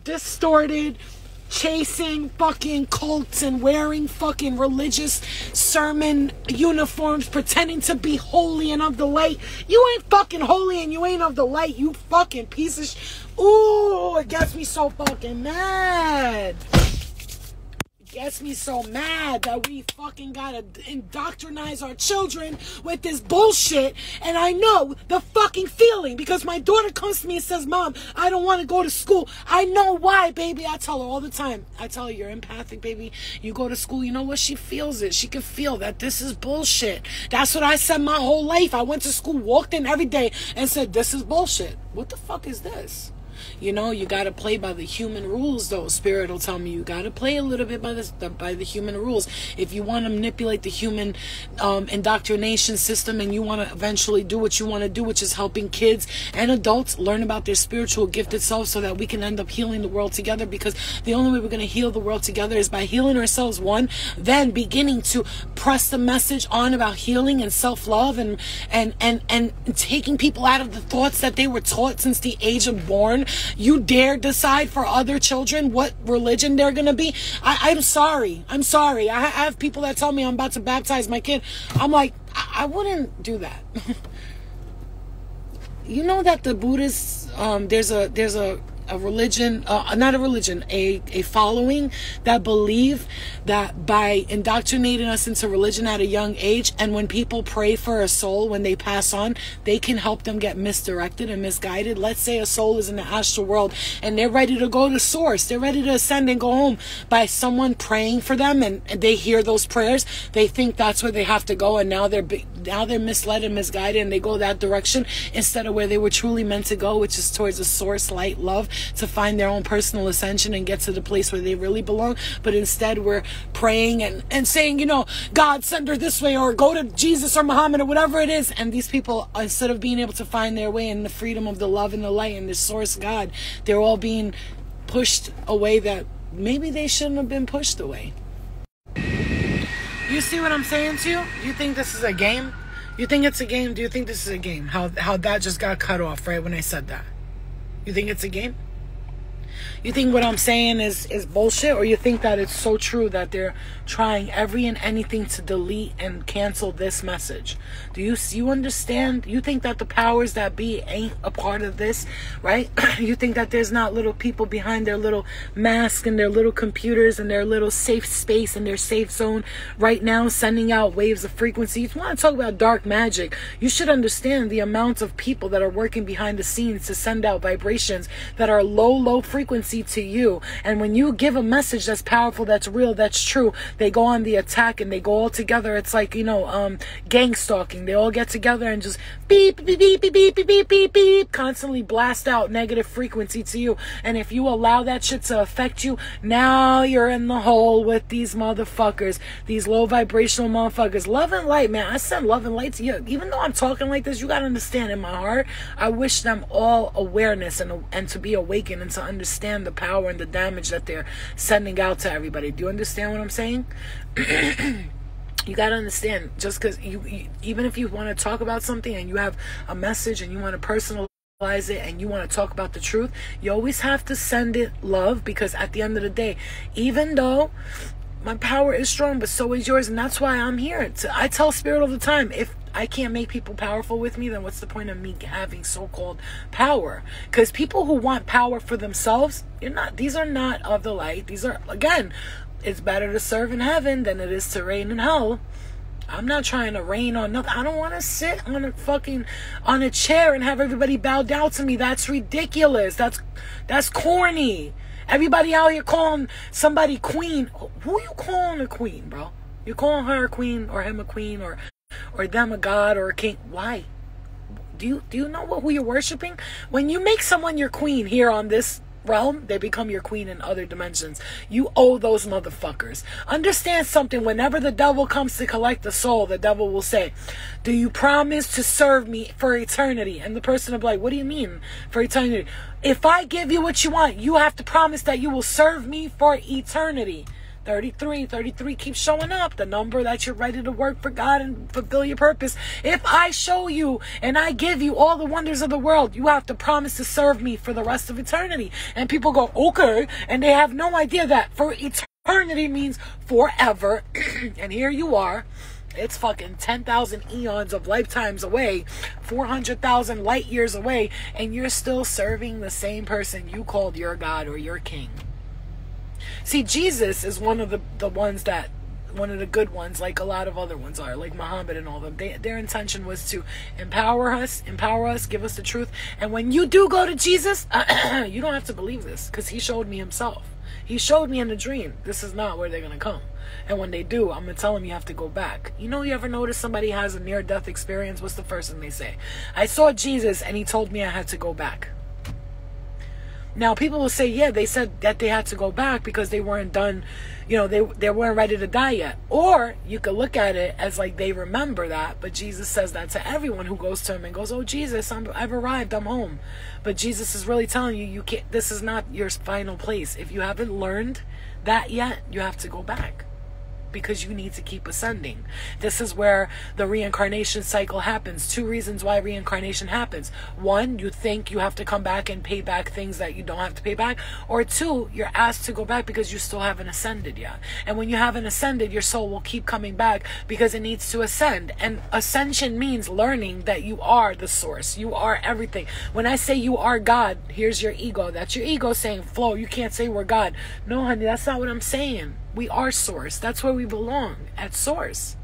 distorted, chasing fucking cults and wearing fucking religious sermon uniforms, pretending to be holy and of the light. You ain't fucking holy and you ain't of the light, you fucking piece of Ooh, it gets me so fucking mad. Gets me so mad that we fucking gotta indoctrinize our children with this bullshit. And I know the fucking feeling, because my daughter comes to me and says, Mom, I don't want to go to school. I know why, baby. I tell her all the time. I tell her, you're empathic, baby. You go to school, you know what? She feels it. She can feel that this is bullshit. That's what I said my whole life. I went to school, walked in every day and said, this is bullshit. What the fuck is this? You know, you got to play by the human rules, though. Spirit will tell me you got to play a little bit by the human rules. If you want to manipulate the human indoctrination system, and you want to eventually do what you want to do, which is helping kids and adults learn about their spiritual gifted self, so that we can end up healing the world together. Because the only way we're going to heal the world together is by healing ourselves, one, then beginning to press the message on about healing and self-love, and taking people out of the thoughts that they were taught since the age of born. You dare decide for other children what religion they're going to be? I'm sorry. I have people that tell me I'm about to baptize my kid. I'm like, I wouldn't do that. You know that the Buddhists, there's a religion, not a religion, a following that believe that by indoctrinating us into religion at a young age, and when people pray for a soul when they pass on, they can help them get misdirected and misguided. Let's say a soul is in the astral world and they're ready to go to source, they're ready to ascend and go home, by someone praying for them, and they hear those prayers, they think that's where they have to go, and now they're misled and misguided, and they go that direction instead of where they were truly meant to go, which is towards a source, light, love, to find their own personal ascension and get to the place where they really belong. But instead we're praying and saying, you know, God, send her this way, or go to Jesus or Muhammad or whatever it is. And these people, instead of being able to find their way in the freedom of the love and the light and the source God, they're all being pushed away that maybe they shouldn't have been pushed away. You see what I'm saying to you? You think this is a game? You think it's a game? Do you think this is a game? How that just got cut off right when I said that? You think it's a game? You think what I'm saying is bullshit, or you think that it's so true that they're trying every and anything to delete and cancel this message? Do you understand? You think that the powers that be ain't a part of this, right? You think that there's not little people behind their little mask and their little computers and their little safe space and their safe zone right now sending out waves of frequency? You want to talk about dark magic? You should understand the amount of people that are working behind the scenes to send out vibrations that are low frequency to you. And when you give a message that's powerful, that's real, that's true, they go on the attack and they go all together. It's like, gang stalking. They all get together and just beep, beep, beep, beep, beep, beep, beep, beep, beep, constantly blast out negative frequency to you. And if you allow that shit to affect you, now you're in the hole with these motherfuckers, these low vibrational motherfuckers. Love and light, man. I send love and light to you. Even though I'm talking like this, you gotta understand, in my heart, I wish them all awareness and to be awakened and to understand the power and the damage that they're sending out to everybody. Do you understand what I'm saying? You got to understand, just because you even if you want to talk about something and you have a message and you want to personalize it and you want to talk about the truth, you always have to send it love, because at the end of the day, even though my power is strong, but so is yours, and that's why I'm here. I tell Spirit all the time, if I can't make people powerful with me, then what's the point of me having so-called power? Because people who want power for themselves, these are not of the light. These are, again, it's better to serve in heaven than it is to reign in hell. I'm not trying to reign on nothing. I don't want to sit on a chair and have everybody bow down to me. That's ridiculous. That's corny. Everybody out here calling somebody queen. Who you calling a queen, bro? You calling her a queen or him a queen or them a god or a king? Why? Do you know who you're worshiping? When you make someone your queen here on this realm, they become your queen in other dimensions. You owe those motherfuckers. Understand something. Whenever the devil comes to collect the soul, the devil will say, do you promise to serve me for eternity? And the person will be like, what do you mean for eternity? If I give you what you want, you have to promise that you will serve me for eternity. 33 keeps showing up, the number that you're ready to work for God and fulfill your purpose. If I show you and I give you all the wonders of the world, you have to promise to serve me for the rest of eternity. And people go, okay, and they have no idea that for eternity means forever. And here you are, it's fucking 10,000 eons of lifetimes away, 400,000 light years away, and you're still serving the same person you called your God or your king. See, Jesus is one of the good ones, like a lot of other ones are, like Muhammad and all of them. Their intention was to empower us, give us the truth. And when you do go to Jesus, you don't have to believe this, because he showed me himself. He showed me in a dream, this is not where they're going to come. And when they do, I'm going to tell them you have to go back. You ever notice somebody has a near-death experience? What's the first thing they say? I saw Jesus and he told me I had to go back. Now, people will say, yeah, they said that they had to go back because they weren't done, they weren't ready to die yet. Or you could look at it as like they remember that, but Jesus says that to everyone who goes to him and goes, oh, Jesus, I've arrived, I'm home. But Jesus is really telling you, you can't, this is not your final place. If you haven't learned that yet, you have to go back, because you need to keep ascending. This is where the reincarnation cycle happens. 2 reasons why reincarnation happens. 1, you think you have to come back and pay back things that you don't have to pay back. Or 2, you're asked to go back because you still haven't ascended yet. And when you haven't ascended, your soul will keep coming back because it needs to ascend. And ascension means learning that you are the source. You are everything. When I say you are God, here's your ego. That's your ego saying, Flo, you can't say we're God. No, honey, that's not what I'm saying. We are source. That's where we belong, at source.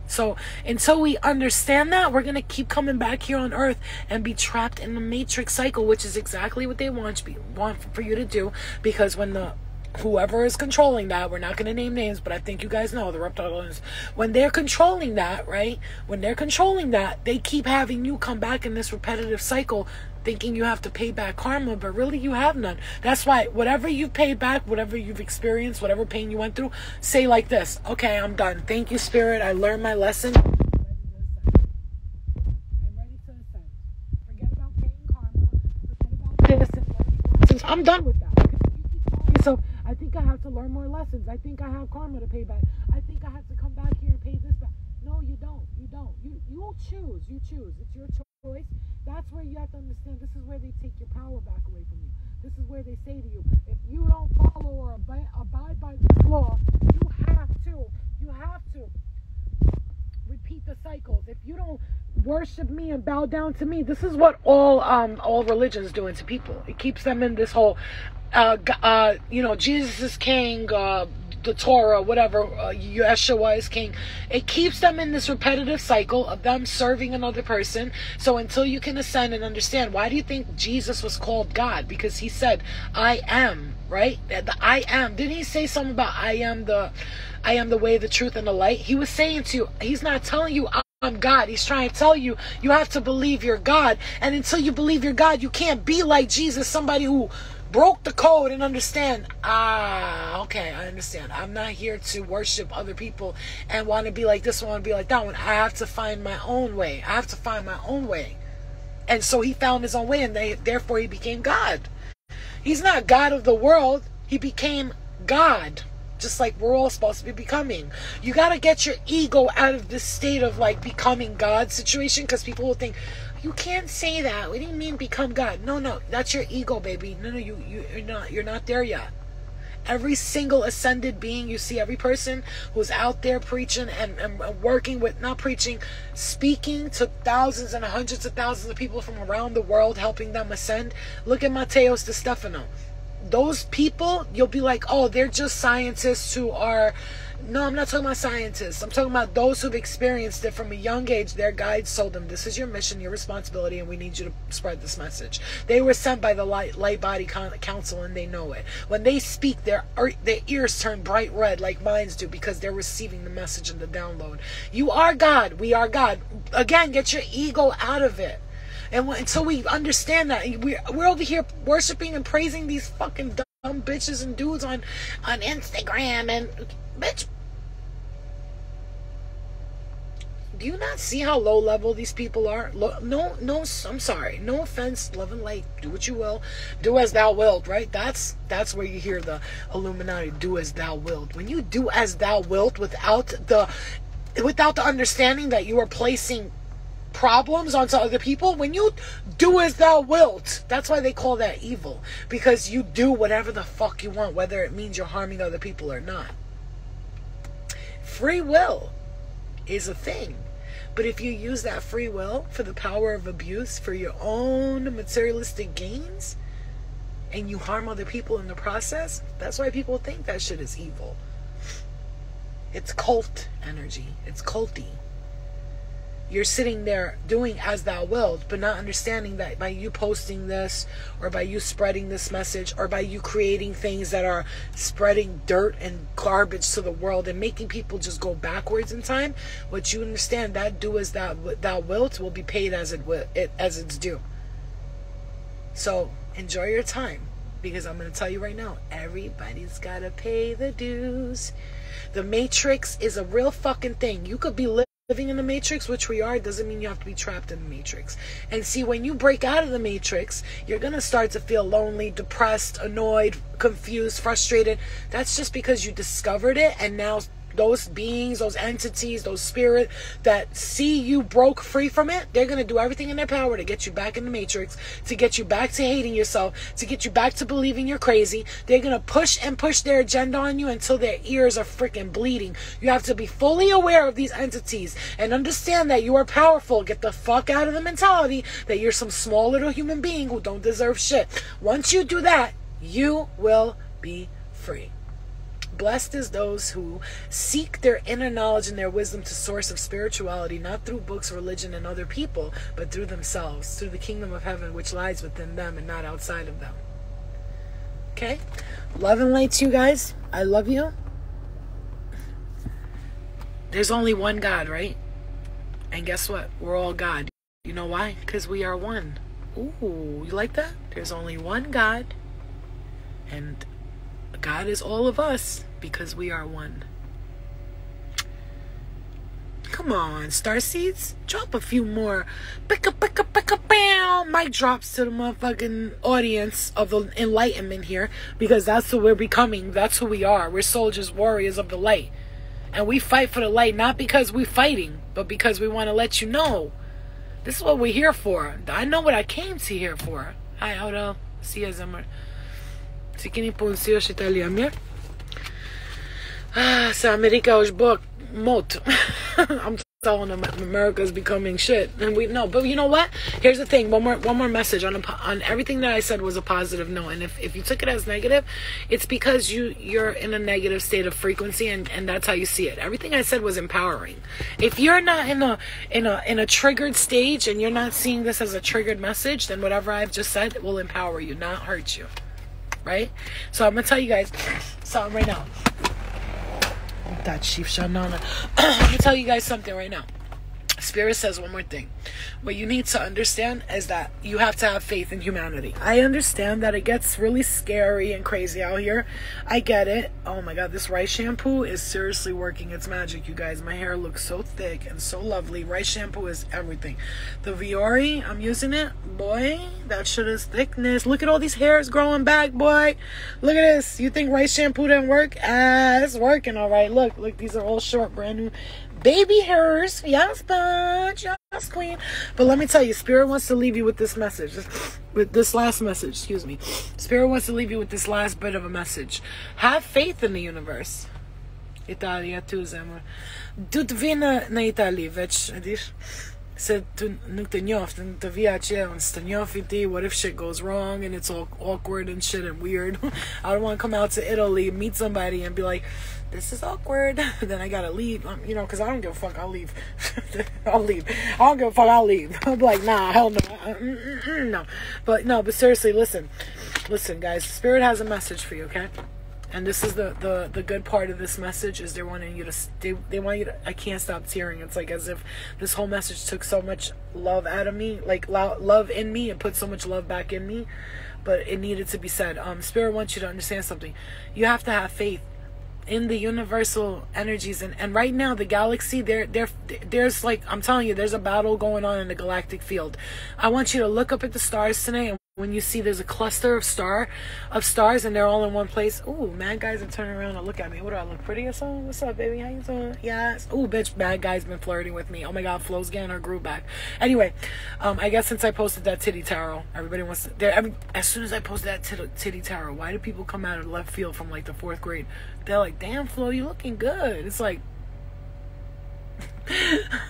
So until we understand that, we're going to keep coming back here on earth and be trapped in the matrix cycle, which is exactly what they want for you to do. Because when whoever is controlling that, we're not going to name names, but I think you guys know the reptilians, when they're controlling that, right? When they're controlling that, they keep having you come back in this repetitive cycle, thinking you have to pay back karma, but really you have none. That's why whatever you've paid back, whatever you've experienced, whatever pain you went through, say like this: okay, I'm done. Thank you, Spirit. I learned my lesson. I'm ready to ascend. Forget about paying karma. Forget about this and learning lessons. I'm done with that. Because if you keep telling yourself, I think I have to learn more lessons. I think I have karma to pay back. I think I have to come back here and pay this back. No, you don't. You don't. You choose. You choose. It's your choice. That's where you have to understand, this is where they take your power back away from you. this is where they say to you, if you don't follow or abide by this law, you have to repeat the cycles. If you don't worship me and bow down to me, this is what all religions doing to people. It keeps them in this whole, Jesus is king, the Torah, whatever, Yeshua is king. It keeps them in this repetitive cycle of them serving another person. So until you can ascend and understand, why do you think Jesus was called God? Because he said, I am, right? The I am. Didn't he say something about I am the way, the truth, and the light? He was saying to you, he's not telling you I'm God. He's trying to tell you, you have to believe you're God. And until you believe you're God, you can't be like Jesus, somebody who broke the code and understand, okay, I understand. I'm not here to worship other people and want to be like this one, want to be like that one. I have to find my own way. I have to find my own way. And so he found his own way, and therefore he became God. He's not God of the world. He became God, just like we're all supposed to be becoming. You got to get your ego out of this state of like becoming God situation, because people will think, you can't say that. What do you mean become God? No, that's your ego, baby. No, you're not there yet. Every single ascended being you see, every person who's out there preaching and working with, not preaching, speaking to thousands and hundreds of thousands of people from around the world, helping them ascend. Look at Mateos de Stefano. Those people, you'll be like, oh, they're just scientists who are... No, I'm not talking about scientists. I'm talking about those who've experienced it from a young age. Their guides told them, this is your mission, your responsibility, and we need you to spread this message. They were sent by the Light Body Council, and they know it. When they speak, their ears turn bright red like mine's do, because they're receiving the message and the download. You are God. We are God. Again, get your ego out of it. And until we understand that, we're over here worshiping and praising these fucking dumb bitches and dudes on Instagram, and bitch, do you not see how low level these people are? No, I'm sorry. No offense, love and light. Do what you will. Do as thou wilt, right? That's where you hear the Illuminati, do as thou wilt. When you do as thou wilt without the understanding that you are placing problems onto other people, when you do as thou wilt, that's why they call that evil. Because you do whatever the fuck you want, whether it means you're harming other people or not. Free will is a thing. But if you use that free will for the power of abuse, for your own materialistic gains, and you harm other people in the process, that's why people think that shit is evil. It's cult energy. It's culty. You're sitting there doing as thou wilt, but not understanding that by you posting this, or by you spreading this message, or by you creating things that are spreading dirt and garbage to the world and making people just go backwards in time, what you understand, that do as thou wilt will be paid as it's due. So enjoy your time, because I'm going to tell you right now, everybody's got to pay the dues. The Matrix is a real fucking thing. You could be living in the Matrix, which we are, doesn't mean you have to be trapped in the Matrix. And see, when you break out of the Matrix, you're going to start to feel lonely, depressed, annoyed, confused, frustrated. That's just because you discovered it, and now those beings, those entities, those spirit that see you broke free from it, they're going to do everything in their power to get you back in the Matrix, to get you back to hating yourself, to get you back to believing you're crazy. They're going to push their agenda on you until their ears are freaking bleeding. You have to be fully aware of these entities and understand that you are powerful. Get the fuck out of the mentality that you're some small little human being who don't deserve shit. Once you do that, you will be free. Blessed is those who seek their inner knowledge and their wisdom to source of spirituality, not through books, religion, and other people, but through themselves, through the kingdom of heaven, which lies within them and not outside of them. Okay? Love and light to you guys. I love you. There's only one God, right? And guess what? We're all God. You know why? Because we are one. Ooh, you like that? There's only one God. And God is all of us because we are one. Come on, Starseeds. Drop a few more mic drops to the motherfucking audience of the enlightenment here, because that's who we're becoming. That's who we are. We're soldiers, warriors of the light. And we fight for the light, not because we're fighting, but because we want to let you know this is what we're here for. I know what I came to here for. Hi, Odo. See you, Zimmer. Fiquem impulsivos italiami. Se America was book mot. I'm telling them America's becoming shit, and we know. But you know what? Here's the thing. One more message on everything that I said was a positive note. And if you took it as negative, it's because you're in a negative state of frequency, and that's how you see it. Everything I said was empowering. If you're not in a triggered stage and you're not seeing this as a triggered message, then whatever I've just said will empower you, not hurt you. Right? So I'm gonna tell you guys something right now. That Chief Shanana. I'm gonna tell you guys something right now. Spirit says one more thing. What you need to understand is that you have to have faith in humanity. I understand that it gets really scary and crazy out here. I get it. Oh my god, this rice shampoo is seriously working its magic, you guys. My hair looks so thick and so lovely. Rice shampoo is everything. The Viore, I'm using it. Boy, that shit is thickness. Look at all these hairs growing back, boy. Look at this. You think rice shampoo didn't work? It's working all right. Look, these are all short, brand new baby hairs. Yes, bunch. Yes, queen. But let me tell you, Spirit wants to leave you with this message. With this last message, excuse me. Spirit wants to leave you with this last bit of a message. Have faith in the universe. Italia, tu zemër. Du të vinë në Itali, veç, edish, se nuk të njoftë, të vija që të njofti ti, what if shit goes wrong and it's all awkward and shit and weird. I don't want to come out to Italy, meet somebody and be like, this is awkward. Then I gotta leave, you know, because I don't give a fuck. I'll leave. I'll leave. I don't give a fuck. I'll leave. I'm like, nah, hell no. No. But seriously, listen, guys. Spirit has a message for you, okay? And this is the good part of this message is they're wanting you to they want you to. I can't stop tearing. It's like as if this whole message took so much love out of me, like love in me, and put so much love back in me. But it needed to be said. Spirit wants you to understand something. You have to have faith in the universal energies, and right now the galaxy there's like, I'm telling you, there's a battle going on in the galactic field. I want you to look up at the stars today, and when you see there's a cluster of stars and they're all in one place. Ooh, mad guys are turning around and look at me. What do I look, pretty or something? What's up, baby? How you doing? Yes. Ooh, bitch, bad guy's been flirting with me. Oh my god, Flo's getting her groove back. Anyway, I guess since I posted that titty tarot, everybody wants to, as soon as I posted that titty tarot, why do people come out of left field from like the 4th grade? They're like, damn, Flo, you looking good. It's like,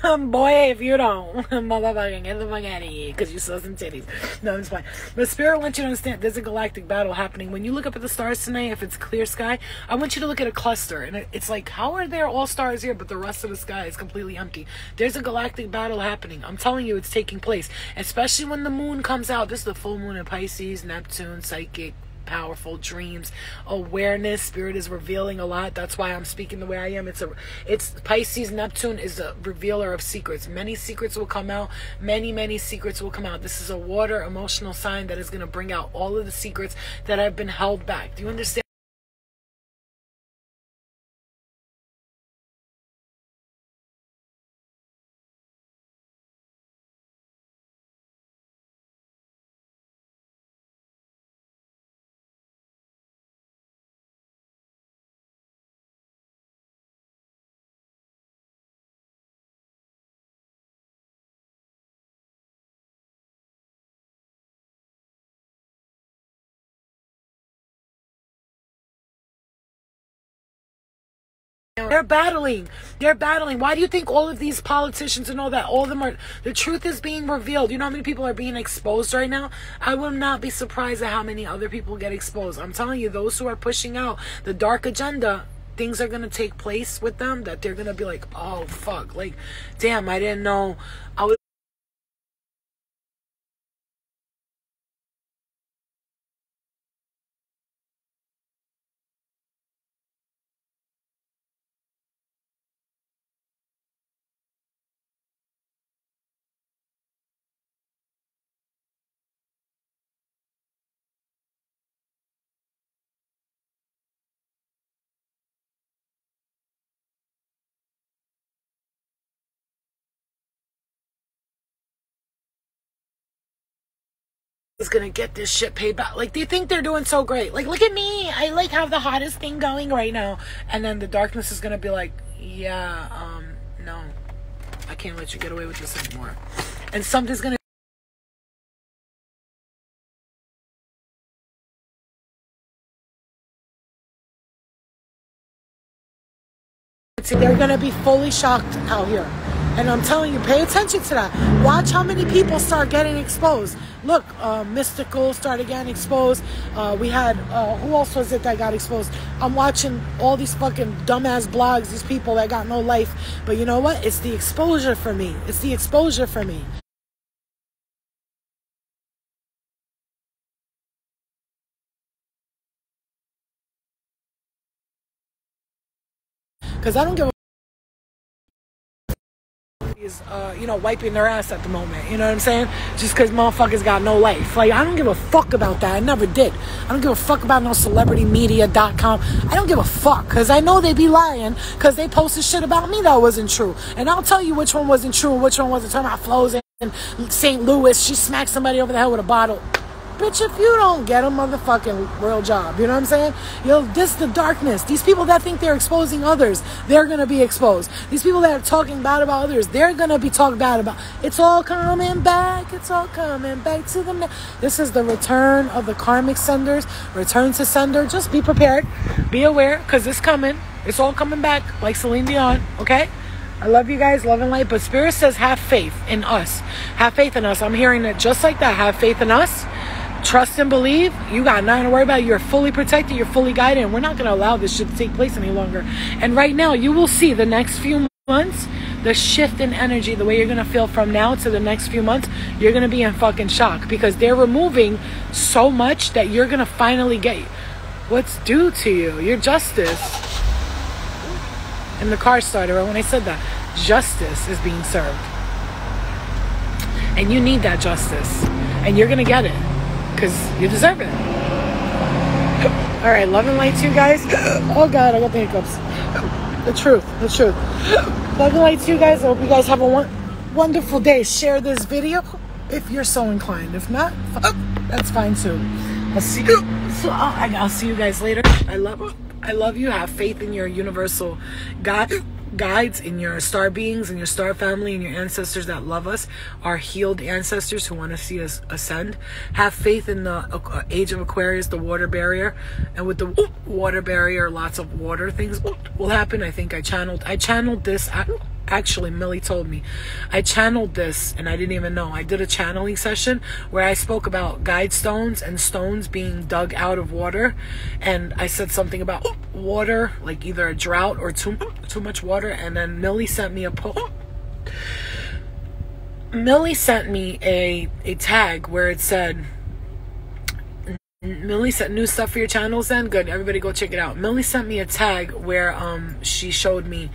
boy, if you don't, motherfucking get the fuck out of here, because you saw some titties. No, it's fine. But Spirit wants you to understand there's a galactic battle happening. When you look up at the stars tonight, if it's clear sky, I want you to look at a cluster, and it's like, how are there all stars here, but the rest of the sky is completely empty? There's a galactic battle happening. I'm telling you, it's taking place, especially when the moon comes out. This is the full moon in Pisces, Neptune, psychic, powerful dreams, awareness. Spirit is revealing a lot. That's why I'm speaking the way I am. It's Pisces. Neptune is a revealer of secrets. Many secrets will come out. Many secrets will come out. This is a water emotional sign that is going to bring out all of the secrets that have been held back. Do you understand? They're battling. Why do you think all of these politicians and all that, all of them are, the truth is being revealed? You know how many people are being exposed right now? I will not be surprised at how many other people get exposed. I'm telling you, those who are pushing out the dark agenda, things are going to take place with them that they're going to be like, oh, fuck. Like, damn, I didn't know. I was gonna get this shit paid back. Like, they think they're doing so great. Like, look at me, I like have the hottest thing going right now. And then the darkness is gonna be like, yeah, no, I can't let you get away with this anymore. And something's gonna guarantee they're going to be fully shocked out here. And I'm telling you, pay attention to that. Watch how many people start getting exposed. Look, Mystical started getting exposed. We had, who else was it that got exposed? I'm watching all these fucking dumbass blogs, these people that got no life. But you know what? It's the exposure for me. It's the exposure for me. Because I don't give a is wiping their ass at the moment, you know what I'm saying? Just because motherfuckers got no life. Like, I don't give a fuck about that. I never did. I don't give a fuck about no celebritymedia.com. I don't give a fuck, because I know they be lying, because they posted shit about me that wasn't true. And I'll tell you which one wasn't true and which one wasn't. Talking about flows in St. Louis, she smacked somebody over the head with a bottle. Bitch, if you don't get a motherfucking real job, you know what I'm saying? This is the darkness. These people that think they're exposing others, they're going to be exposed. These people that are talking bad about others, they're going to be talked bad about. It's all coming back. It's all coming back to them. This is the return of the karmic senders. Return to sender. Just be prepared. Be aware, because it's coming. It's all coming back, like Celine Dion, okay? I love you guys, love and light. But Spirit says have faith in us. Have faith in us. I'm hearing it just like that. Have faith in us. Trust and believe. You got nothing to worry about. You're fully protected. You're fully guided. And we're not going to allow this shit to take place any longer. And right now, you will see the next few months, the shift in energy, the way you're going to feel from now to the next few months. You're going to be in fucking shock, because they're removing so much that you're going to finally get what's due to you. Your justice. And the car started right when I said that. Justice is being served. And you need that justice. And you're going to get it. Because you deserve it. All right, love and light to you guys. Oh God, I got the hiccups. The truth. Love and light to you guys. I hope you guys have a wonderful day. Share this video if you're so inclined. If not, that's fine too. I'll see you. I'll see you guys later. I love you. Have faith in your universal guides, in your star beings, in your star family, and your ancestors that love us, our healed ancestors who want to see us ascend. Have faith in the age of Aquarius, the water barrier, and with the water barrier, lots of water things will happen. I think I channeled this. Actually, Millie told me I channeled this, and I didn't even know. I did a channeling session where I spoke about guide stones and stones being dug out of water, and I said something about water, like either a drought or too much water. And then Millie sent me a tag where it said, Millie sent new stuff for your channels. Then good, everybody go check it out. Millie sent me a tag where she showed me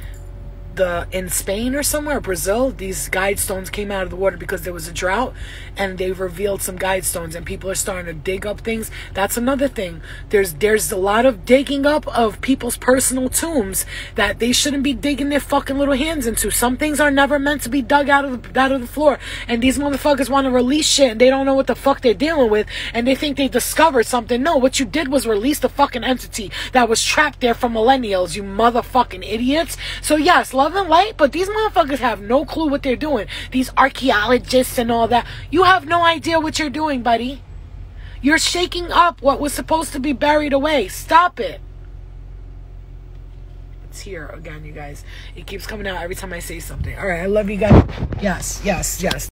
in Spain or somewhere, Brazil, these guide stones came out of the water because there was a drought, and they revealed some guide stones, and people are starting to dig up things. That's another thing. There's a lot of digging up of people's personal tombs that they shouldn't be digging their fucking little hands into. Some things are never meant to be dug out of the floor, and these motherfuckers want to release shit, and they don't know what the fuck they're dealing with, and they think they discovered something. No, what you did was release the fucking entity that was trapped there for millennials, you motherfucking idiots. So yes, love and light, but these motherfuckers have no clue what they're doing. These archaeologists and all that. You have no idea what you're doing, buddy. You're shaking up what was supposed to be buried away. Stop it. It's here again, you guys. It keeps coming out every time I say something. All right, I love you guys. Yes.